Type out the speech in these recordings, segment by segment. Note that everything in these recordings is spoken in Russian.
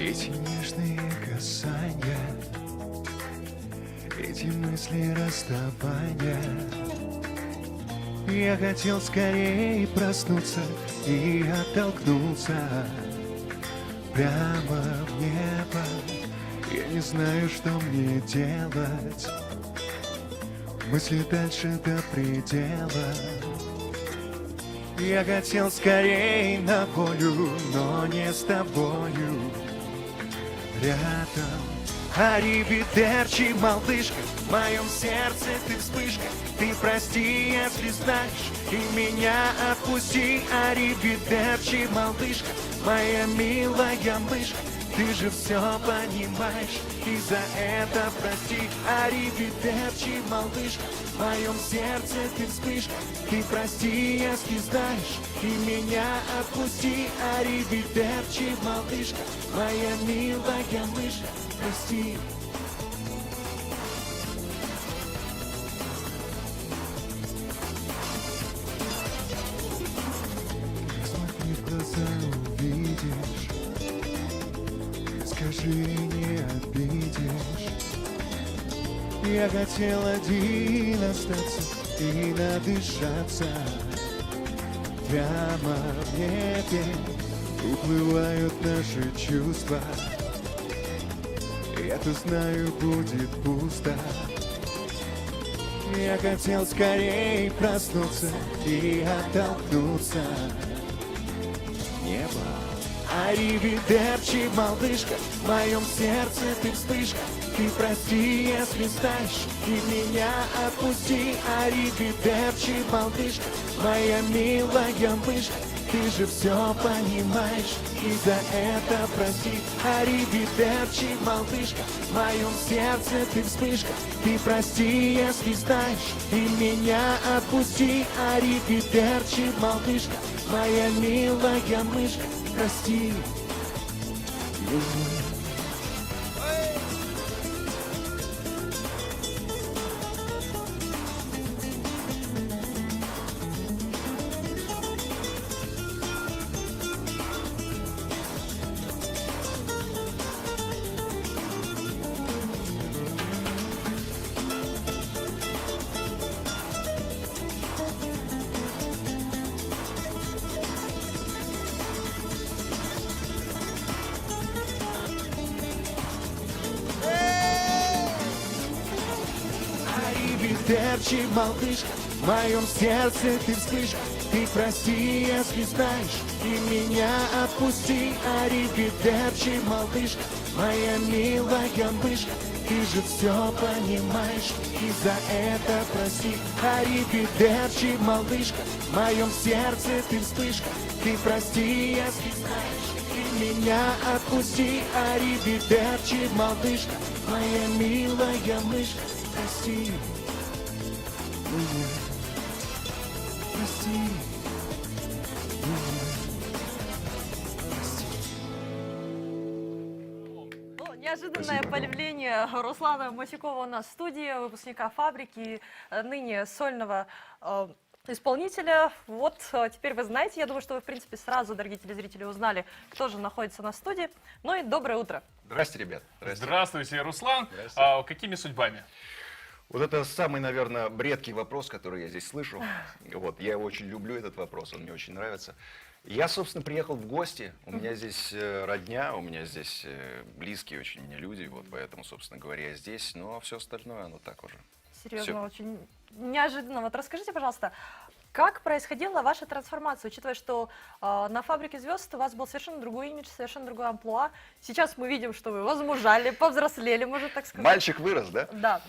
Эти нежные касания, эти мысли расставания. Я хотел скорее проснуться и оттолкнуться прямо в небо. Я не знаю, что мне делать. Мысли дальше до предела. Я хотел скорее на волю, но не с тобою рядом. Аривидерчи, малышка, в моем сердце ты вспышка. Ты прости, если знаешь, и меня отпусти. Аривидерчи, малышка, моя милая мышка. Ты же все понимаешь, и за это прости. Аривидерчи, малышка, в моем сердце ты вспышка. Ты прости, если знаешь, и меня отпусти. Аривидерчи, малышка, моя милая мышка. Прости. Смотри в глаза, увидишь. Скажи, не обидишь. Я хотел один остаться и надышаться. Прямо в небе уплывают наши чувства. Я-то знаю, будет пусто. Я хотел скорее проснуться и оттолкнуться. Небо. Аривидерчи, малышка, в моем сердце ты вспышка. Ты прости, если знаешь, и меня отпусти. Аривидерчи, малышка, моя милая мышка. Ты же все понимаешь, и за это прости. Аривидерчи, малышка, в моем сердце ты вспышка. Ты прости, если знаешь, и меня отпусти. Аривидерчи, малышка, моя милая мышка. Прости. Аривидерчи, малышка, в моем сердце ты вспышка. Ты прости, если знаешь, и меня отпусти. Аривидерчи, малышка, моя милая мышка. Ты же все понимаешь, и за это прости. Аривидерчи, малышка, в моем сердце ты вспышка. Ты прости, если знаешь, и меня отпусти. Аривидерчи, малышка, моя милая мышка. Прости меня, прости меня, прости. Ну, неожиданное Спасибо. появление Руслана Масюкова у нас в студии, выпускника «Фабрики», ныне сольного исполнителя. Вот, теперь вы знаете, я думаю, что вы, в принципе, сразу, дорогие телезрители, узнали, кто же находится на студии. Ну и доброе утро. Здрасте, ребят. Здрасте. Здравствуйте, Руслан. Здравствуйте. Какими судьбами? Вот это самый, наверное, бредкий вопрос, который я здесь слышу. Вот, я его очень люблю, этот вопрос, он мне очень нравится. Я, собственно, приехал в гости, у меня здесь родня, у меня здесь близкие очень мне люди, вот поэтому, собственно говоря, я здесь, но все остальное, оно так уже. Серьезно, Всё. очень неожиданно. Вот расскажите, пожалуйста, как происходила ваша трансформация, учитывая, что на «Фабрике звезд» у вас был совершенно другой имидж, совершенно другой амплуа. Сейчас мы видим, что вы возмужали, повзрослели, можно так сказать. Мальчик вырос, да? Да.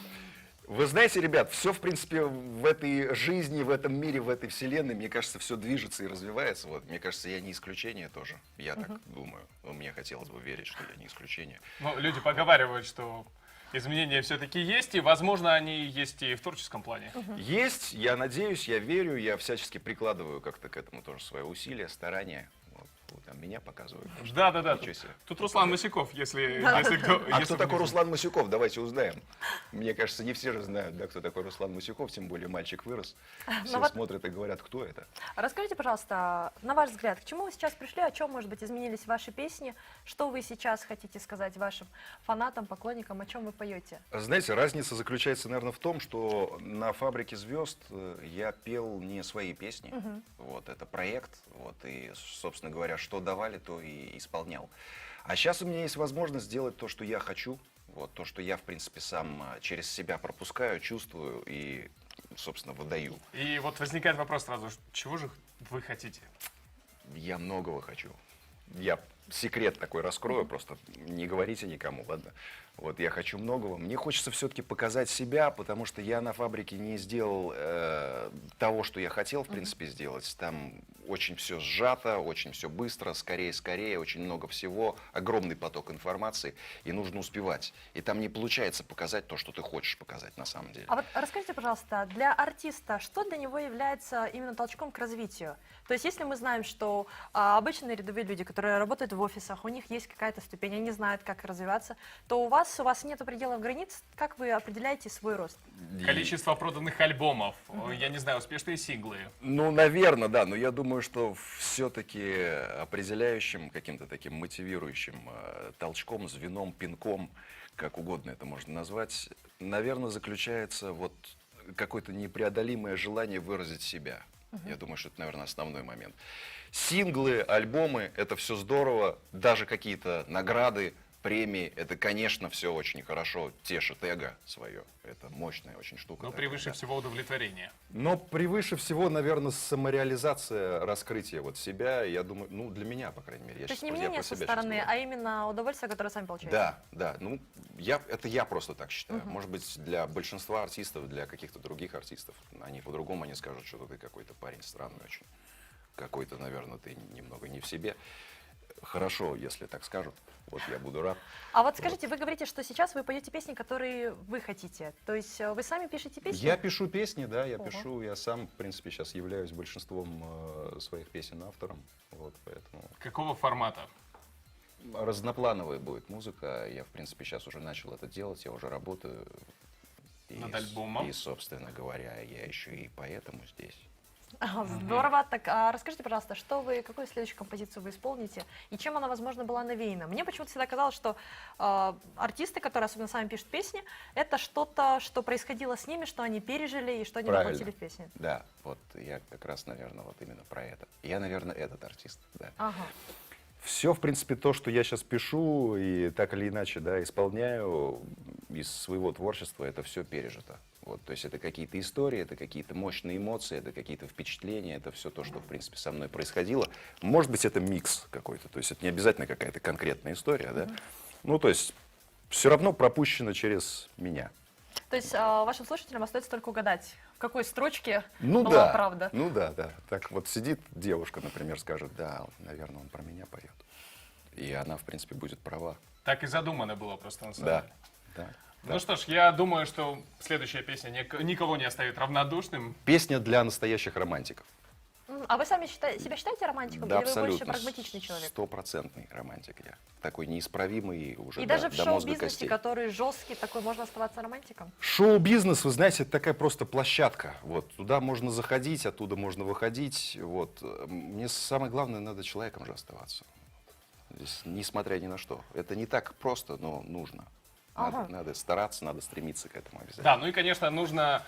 Вы знаете, ребят, все, в принципе, в этой жизни, в этом мире, в этой вселенной, мне кажется, все движется и развивается. Вот, мне кажется, я не исключение тоже. Я так думаю. Но мне хотелось бы верить, что я не исключение. Ну, люди поговаривают, что изменения все-таки есть, и, возможно, они есть и в творческом плане. Есть, я надеюсь, я верю, я всячески прикладываю как-то к этому тоже свои усилия, старания. Вот. Вот там меня показывают. Да-да-да. Ничего себе. Тут Руслан Масяков, если кто... А если кто вы такой не Руслан Масюков? Давайте узнаем. Мне кажется, не все же знают, да, кто такой Руслан Масюков, тем более мальчик вырос. Все вот- смотрят и говорят, кто это. Расскажите, пожалуйста, на ваш взгляд, к чему вы сейчас пришли, о чем, может быть, изменились ваши песни, что вы сейчас хотите сказать вашим фанатам, поклонникам, о чем вы поете? Знаете, разница заключается, наверное, в том, что на «Фабрике звезд» я пел не свои песни. Вот, это проект, вот, и, собственно говоря, что давали, то и исполнял. А сейчас у меня есть возможность сделать то, что я хочу, вот, то, что я, в принципе, сам через себя пропускаю, чувствую и, собственно, выдаю. И вот возникает вопрос сразу, чего же вы хотите? Я многого хочу. Я секрет такой раскрою, просто не говорите никому, ладно? Вот я хочу многого. Мне хочется все-таки показать себя, потому что я на «Фабрике» не сделал того, что я хотел, в принципе, сделать. Там очень все сжато, очень все быстро, скорее, очень много всего, огромный поток информации, и нужно успевать. И там не получается показать то, что ты хочешь показать на самом деле. А вот расскажите, пожалуйста, для артиста, что для него является именно толчком к развитию? То есть если мы знаем, что обычные рядовые люди, которые работают в офисах, у них есть какая-то ступень, они знают, как развиваться, то у вас нет пределов границ, как вы определяете свой рост? Количество проданных альбомов, я не знаю, успешные синглы. Ну, наверное, да, но я думаю, что все-таки определяющим, каким-то таким мотивирующим толчком, звеном, пинком, как угодно это можно назвать, наверное, заключается вот какое-то непреодолимое желание выразить себя. Я думаю, что это, наверное, основной момент. Синглы, альбомы — это все здорово, даже какие-то награды, премии, это, конечно, все очень хорошо, тешит эго свое. Это мощная очень штука. Но такая, превыше да. всего удовлетворение. Но превыше всего, наверное, самореализация, раскрытие вот себя, я думаю, ну, для меня, по крайней мере. То есть не я мнение про со себя стороны, сейчас а именно удовольствие, которое сами получаете? говорю. Да, ну, это я просто так считаю. Может быть, для большинства артистов, для каких-то других артистов, они по-другому, они скажут, что ты какой-то парень странный очень. Какой-то, наверное, ты немного не в себе. Хорошо, если так скажут. Вот я буду рад. А вот скажите, вы говорите, что сейчас вы поете песни, которые вы хотите. То есть вы сами пишете песни? Я пишу песни, да, я Ого. пишу. Я сам, в принципе, сейчас являюсь большинством своих песен автором. Вот, поэтому Какого формата? разноплановая будет музыка. Я, в принципе, сейчас уже начал это делать. Я уже работаю. Над альбомом? И, собственно говоря, я еще и поэтому здесь. Здорово. Так, а расскажите, пожалуйста, какую следующую композицию вы исполните и чем она, возможно, была навеяна? Мне почему-то всегда казалось, что артисты, которые особенно сами пишут песни, это что-то, что происходило с ними, что они пережили и что они Правильно. воплотили в песни. Да, вот я как раз, наверное, вот именно про это. Я, наверное, этот артист, да. Ага. Все, в принципе, то, что я сейчас пишу и так или иначе, да, исполняю из своего творчества, это все пережито. Вот, то есть это какие-то истории, это какие-то мощные эмоции, это какие-то впечатления, это все то, что, в принципе, со мной происходило. Может быть, это микс какой-то, то есть это не обязательно какая-то конкретная история, да. Ну, то есть все равно пропущено через меня. То есть вашим слушателям остается только угадать, в какой строчке Ну была да, правда. ну да. Так вот сидит девушка, например, скажет, да, наверное, он про меня поет. И она, в принципе, будет права. Так и задумано было просто на самом Да, деле. да. Ну что ж, я думаю, что следующая песня никого не оставит равнодушным. Песня для настоящих романтиков. А вы сами себя считаете романтиком Да, или вы больше абсолютно. прагматичный человек? Стопроцентный романтик я. Такой неисправимый уже И до, даже в до мозга шоу-бизнесе, костей. который жесткий, такой можно оставаться романтиком? Шоу-бизнес, вы знаете, это такая просто площадка. Вот, туда можно заходить, оттуда можно выходить. Вот. Мне самое главное, надо человеком же оставаться. Здесь, несмотря ни на что. Это не так просто, но нужно. Ага. Надо стараться, надо стремиться к этому обязательно. Да, ну и, конечно, нужно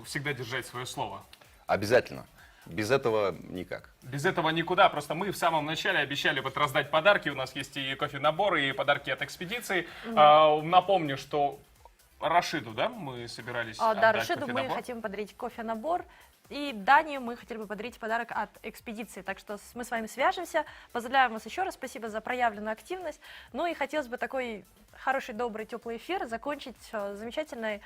всегда держать свое слово. Обязательно. Без этого никак. Без этого никуда. Просто мы в самом начале обещали вот раздать подарки. У нас есть и кофе-наборы, и подарки от экспедиции. Напомню, что Рашиду, да, мы собирались Да, отдать Рашиду мы кофе-набор. хотим подарить кофе-набор. И Дане мы хотели бы подарить подарок от экспедиции. Так что мы с вами свяжемся. Поздравляем вас еще раз. Спасибо за проявленную активность. Ну и хотелось бы такой хороший, добрый, теплый эфир закончить замечательной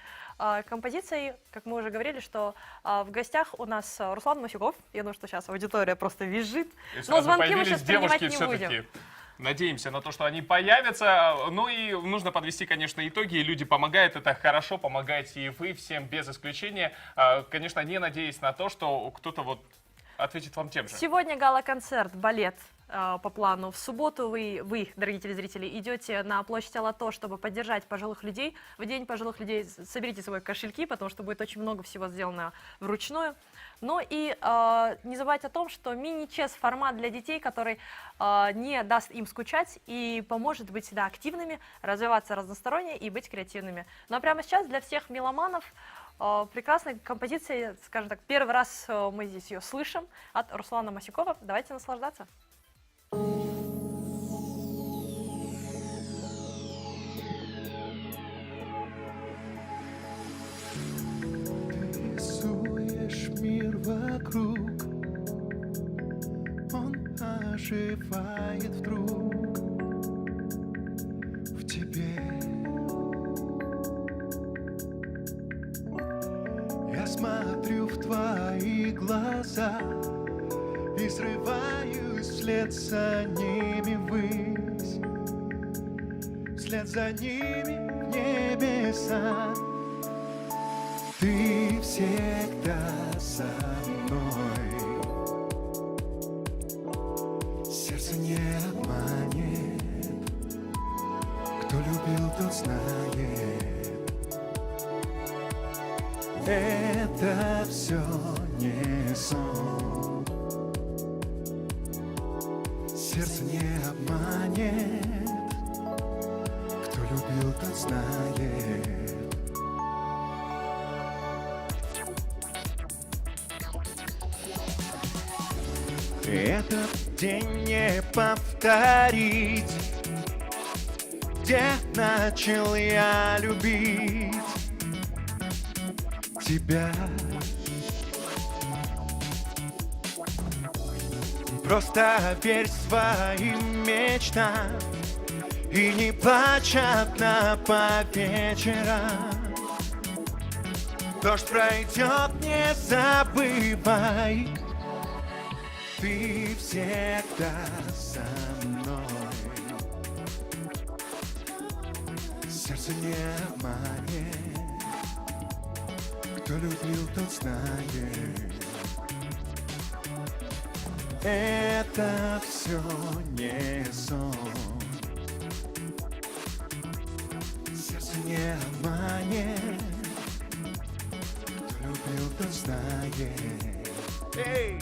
композицией. Как мы уже говорили, что в гостях у нас Руслан Масюков. Я думаю, что сейчас аудитория просто визжит. И Но сразу звонки мы появились сейчас принимать девушки не будем. все-таки. Надеемся на то, что они появятся. Ну и нужно подвести, конечно, итоги. Люди помогают, это хорошо, помогаете и вы, всем без исключения. Конечно, не надеясь на то, что кто-то вот ответит вам тем же. Сегодня гала-концерт, балет по плану. В субботу вы, дорогие телезрители, идете на площадь Алато, чтобы поддержать пожилых людей. В День пожилых людей соберите свои кошельки, потому что будет очень много всего сделано вручную. Ну и не забывайте о том, что мини-чес формат для детей, который не даст им скучать и поможет быть всегда активными, развиваться разносторонне и быть креативными. Ну а прямо сейчас для всех меломанов прекрасная композиция, скажем так, первый раз мы здесь ее слышим от Руслана Масюкова. Давайте наслаждаться. Рисуешь мир вокруг, он оживает вдруг в тебе. Я смотрю в твои глаза и срываюсь вслед за ними ввысь, вслед за ними в небеса. Ты всегда со мной, сердце не обманет, кто любил, тот знает. Это все не сон, сердце не обманет, кто любил, тот знает. Этот день не повторить, где начал я любить тебя. Просто верь своим мечтам и не плачь одна по вечерам. Дождь пройдет, не забывай, ты всегда со мной. Сердце не обманет, кто любил, тот знает. Это все не сон, сердце не обманет, кто любил, тот знает. Эй!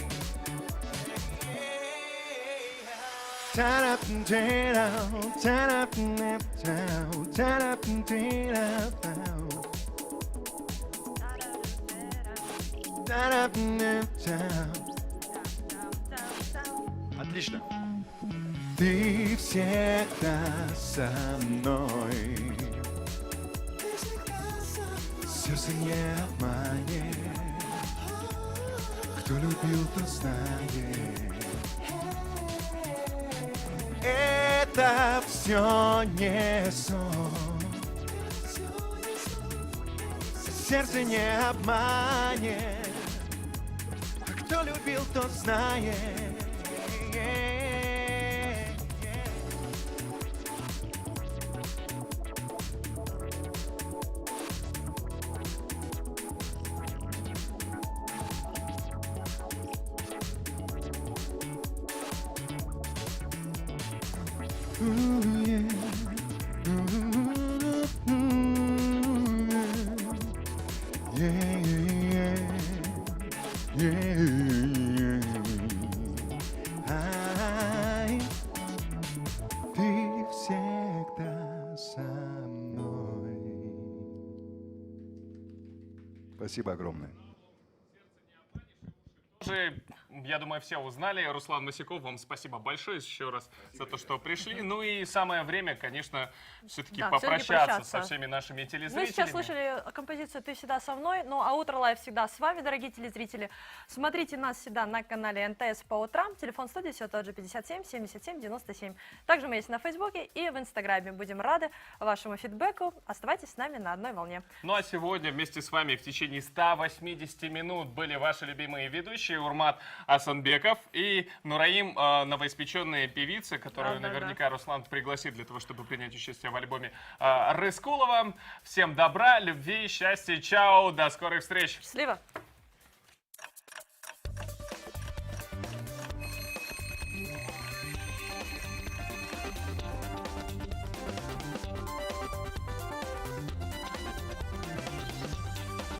Отлично. Ты всегда со мной, сердце не обманет, кто любил, тот знает. Это все не сон, сердце не обманет, кто любил, тот знает. Ты всегда со мной. Спасибо огромное. Уже, я думаю, все узнали. Руслан Масюков, вам спасибо большое еще раз за то, что пришли. Ну и самое время, конечно, все-таки Да, попрощаться со всеми нашими телезрителями. Мы сейчас слышали композицию «Ты всегда со мной», ну а «Утро Лайв» всегда с вами, дорогие телезрители. Смотрите нас всегда на канале НТС по утрам. Телефон студии все тот же 57 77 97. Также мы есть на Фейсбуке и в Инстаграме. Будем рады вашему фидбэку. Оставайтесь с нами на одной волне. Ну а сегодня вместе с вами в течение 180 минут были ваши любимые ведущие Урмат Асанбеков и Нураим, новоиспеченные певицы, которую наверняка Руслан пригласит для того, чтобы принять участие в альбоме Рыскулова. Всем добра, любви, счастья, чао, до скорых встреч. Счастливо!